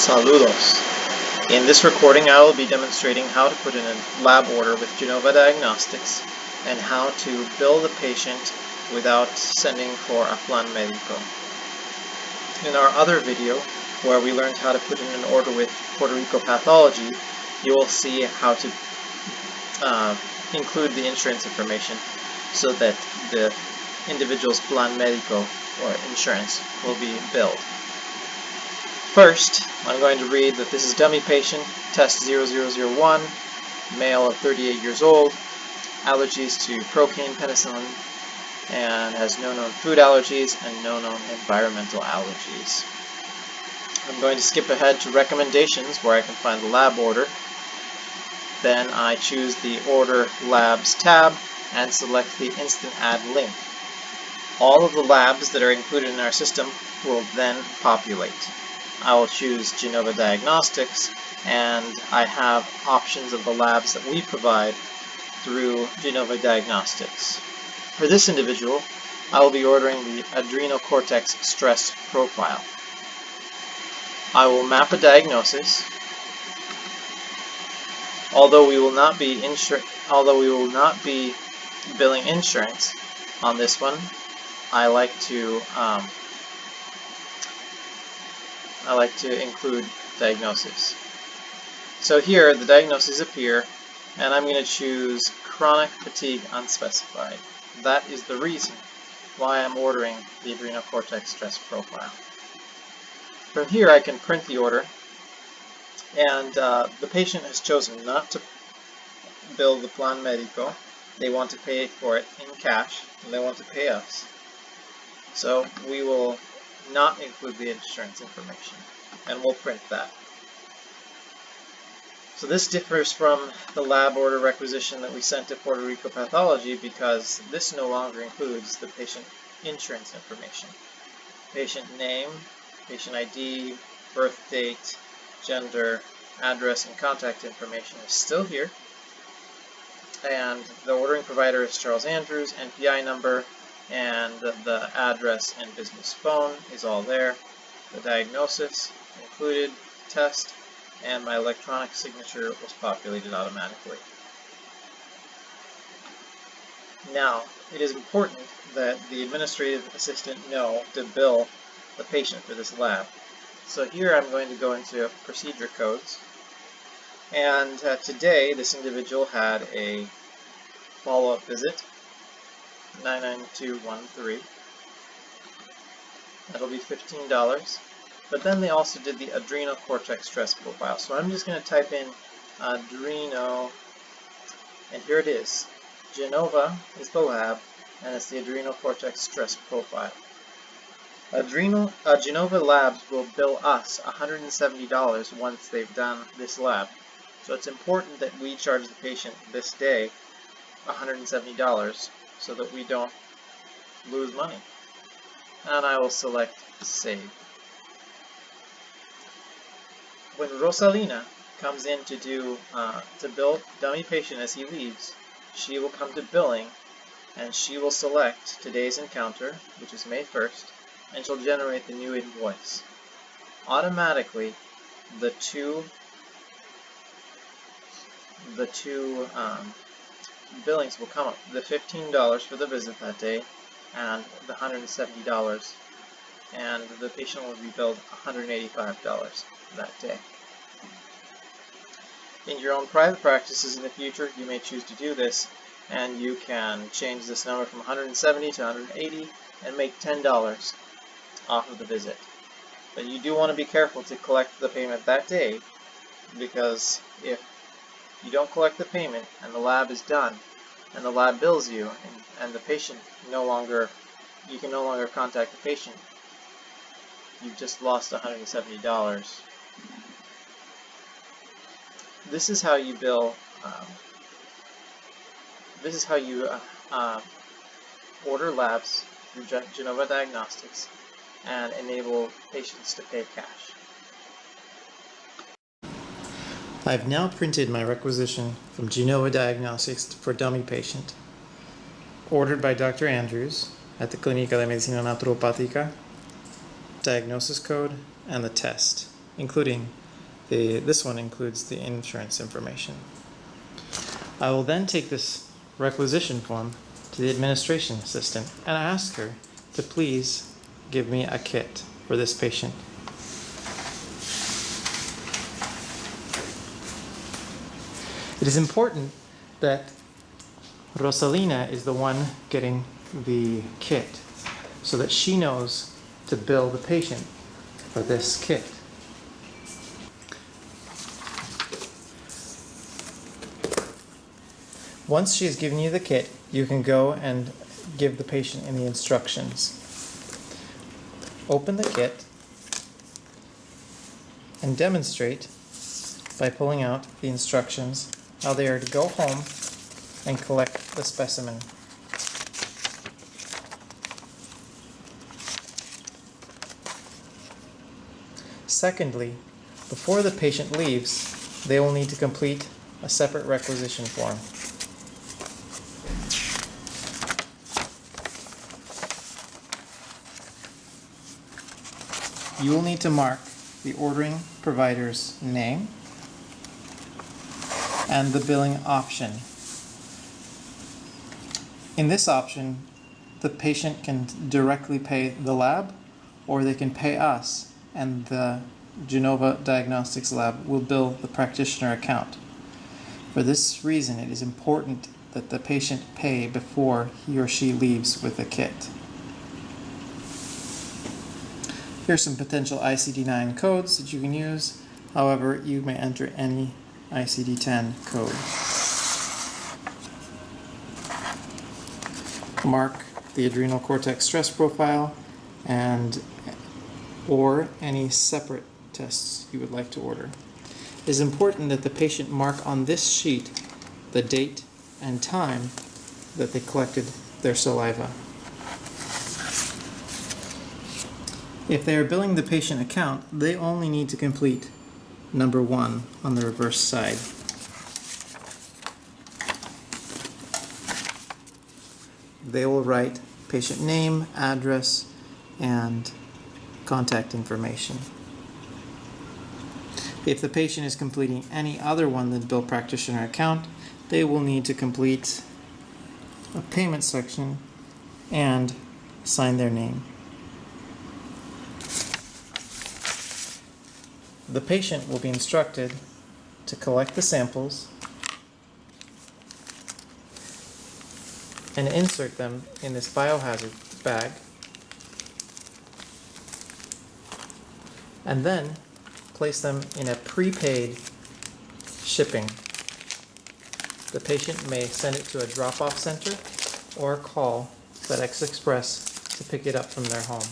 Saludos. In this recording I will be demonstrating how to put in a lab order with Genova Diagnostics and how to bill the patient without sending for a plan médico. In our other video, where we learned how to put in an order with Puerto Rico pathology, you will see how to include the insurance information so that the individual's plan médico or insurance will be billed. First, I'm going to read that this is dummy patient, test 0001, male of 38 years old, allergies to procaine penicillin, and has no known food allergies and no known environmental allergies. I'm going to skip ahead to recommendations where I can find the lab order. Then I choose the Order Labs tab and select the Instant Add link. All of the labs that are included in our system will then populate. I will choose Genova Diagnostics, and I have options of the labs that we provide through Genova Diagnostics. For this individual, I will be ordering the adrenocortex stress profile. I will map a diagnosis. Although we will not be billing insurance on this one, I like to include diagnosis. So here the diagnoses appear, and I'm going to choose chronic fatigue unspecified. That is the reason why I'm ordering the adrenocortex stress profile. From here I can print the order, and the patient has chosen not to bill the plan médico. They want to pay for it in cash, and they want to pay us. So we will not include the insurance information, and we'll print that. So this differs from the lab order requisition that we sent to Puerto Rico pathology because this no longer includes the patient insurance information. Patient name, patient ID, birth date, gender, address, and contact information is still here. And the ordering provider is Charles Andrews, NPI number, and the address and business phone is all there. The diagnosis included, test, and my electronic signature was populated automatically. Now, it is important that the administrative assistant know to bill the patient for this lab. So here I'm going to go into procedure codes, and today this individual had a follow-up visit, 99213. That'll be $15. But then they also did the adrenocortex stress profile. So I'm just going to type in adreno, and here it is. Genova is the lab, and it's the adrenocortex stress profile. Genova Labs will bill us $170 once they've done this lab. So it's important that we charge the patient this day $170 so that we don't lose money. And I will select Save. When Rosalina comes in to bill dummy patient as he leaves, she will come to billing, and she will select today's encounter, which is May 1st, and she'll generate the new invoice. Automatically, the two billings will come up: the $15 for the visit that day, and the $170, and the patient will be billed $185 that day. In your own private practices in the future, you may choose to do this, and you can change this number from 170 to 180 and make $10 off of the visit. But you do want to be careful to collect the payment that day, because if you don't collect the payment and the lab is done and the lab bills you, and the patient you can no longer contact the patient, you've just lost $170. This is how you bill. This is how you order labs through Genova Diagnostics and enable patients to pay cash. I've now printed my requisition from Genova Diagnostics for dummy patient, ordered by Dr. Andrews at the Clínica de Medicina Naturopática, diagnosis code, and the test. including this one includes the insurance information. I will then take this requisition form to the administration assistant and ask her to please give me a kit for this patient. It is important that Rosalina is the one getting the kit so that she knows to bill the patient for this kit. Once she has given you the kit, you can go and give the patient in the instructions. Open the kit and demonstrate by pulling out the instructions how they are to go home and collect the specimen. Secondly, before the patient leaves, they will need to complete a separate requisition form. You will need to mark the ordering provider's name and the billing option. In this option, the patient can directly pay the lab, or they can pay us, and the Genova Diagnostics lab will bill the practitioner account. For this reason, it is important that the patient pay before he or she leaves with a kit. Here's some potential ICD-9 codes that you can use. However, you may enter any ICD-10 code. Mark the adrenal cortex stress profile or any separate tests you would like to order. It is important that the patient mark on this sheet the date and time that they collected their saliva. If they are billing the patient account, they only need to complete number 1 on the reverse side. They will write patient name, address, and contact information. If the patient is completing any other one than bill practitioner account, they will need to complete a payment section and sign their name. The patient will be instructed to collect the samples and insert them in this biohazard bag, and then place them in a prepaid shipping. The patient may send it to a drop-off center or call FedEx Express to pick it up from their home.